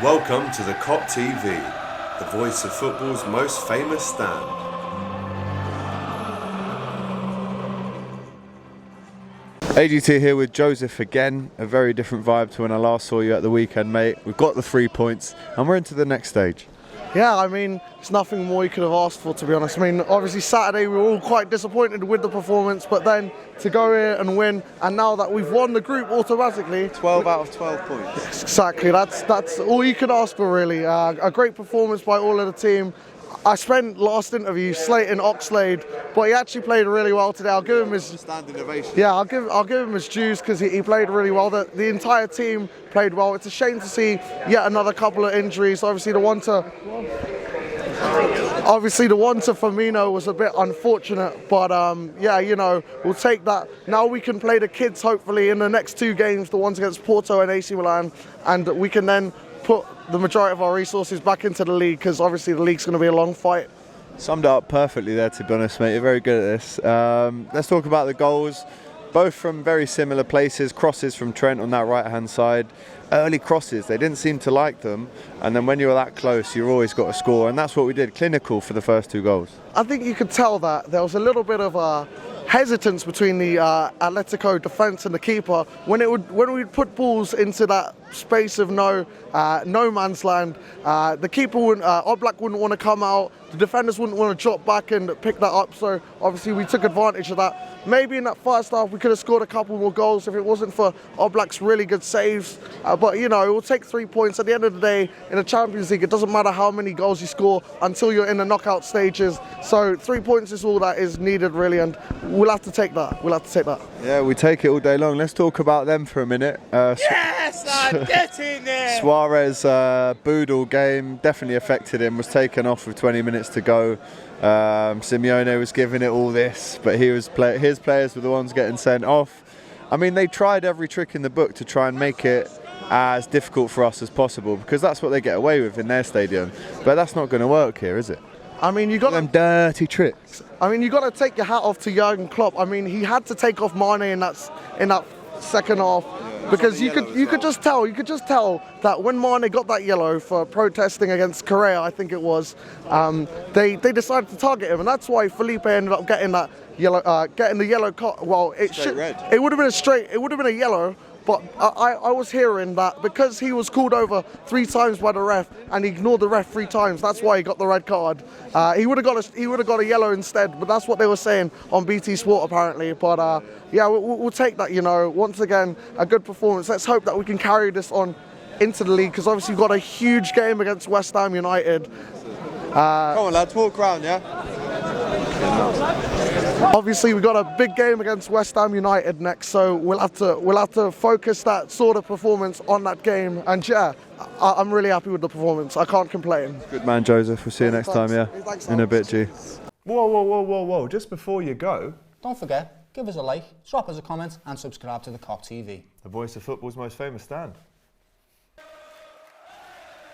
Welcome to the Kop TV, the voice of football's most famous stand. AGT here with Joseph again. A very different vibe to when I last saw you at the weekend, mate. We've got the 3 points and we're into the next stage. Yeah, I mean, it's nothing more you could have asked for, to be honest. I mean, obviously Saturday we were all quite disappointed with the performance, but then to go here and win, and now that we've won the group automatically... 12 out of 12 points. Exactly, that's all you could ask for, really. A great performance by all of the team. I spent last interview slating Oxlade, but he actually played really well today. I'll give him his standing ovation. Yeah, I'll give him his dues because he played really well. The entire team played well. It's a shame to see yet another couple of injuries. Obviously, the one to Firmino was a bit unfortunate, but yeah, you know, we'll take that. Now we can play the kids hopefully in the next two games, the ones against Porto and AC Milan, and we can then put the majority of our resources back into the league, because obviously the league's going to be a long fight. Summed it up perfectly there, to be honest, mate. You're very good at this. Let's talk about the goals. Both from very similar places. Crosses from Trent on that right-hand side. Early crosses, they didn't seem to like them. And then when you're that close, you've always got to score. And that's what we did. Clinical for the first two goals. I think you could tell that there was a little bit of a hesitance between the Atletico defence and the keeper when we'd put balls into that space of no man's land. The keeper wouldn't, Oblak wouldn't want to come out. The defenders wouldn't want to drop back and pick that up. So obviously we took advantage of that. Maybe in that first half we could have scored a couple more goals if it wasn't for Oblak's really good saves. But you know, it will take 3 points. At the end of the day, in the Champions League, it doesn't matter how many goals you score until you're in the knockout stages. So 3 points is all that is needed, really, and we'll have to take that. We'll have to take that. Yeah, we take it all day long. Let's talk about them for a minute. Yes, I'm getting there. Suarez Boodle game definitely affected him. Was taken off with 20 minutes to go. Simeone was giving it all this, but his players were the ones getting sent off. I mean, they tried every trick in the book to try and make it as difficult for us as possible, because that's what they get away with in their stadium. But that's not going to work here, is it? I mean, you got them dirty tricks. I mean, you got to take your hat off to Jurgen Klopp. I mean, he had to take off Mane in that second half, because you could just tell that when Mane got that yellow for protesting against Correa, I think it was, they decided to target him, and that's why Felipe ended up getting that yellow, getting the yellow card. Well, it would have been a yellow. But I was hearing that because he was called over 3 times by the ref and he ignored the ref 3 times, that's why he got the red card. He would have got a yellow instead, but that's what they were saying on BT Sport apparently. But yeah, we'll take that. You know, once again, a good performance. Let's hope that we can carry this on into the league, because obviously we've got a huge game against West Ham United. Come on, lads, walk around, yeah. Obviously, we've got a big game against West Ham United next, so we'll have to focus that sort of performance on that game. And yeah, I'm really happy with the performance. I can't complain. Good man, Joseph. We'll see you next time, yeah. In a bit, G. Whoa! Just before you go, don't forget, give us a like, drop us a comment, and subscribe to the Kop TV, the voice of football's most famous stand.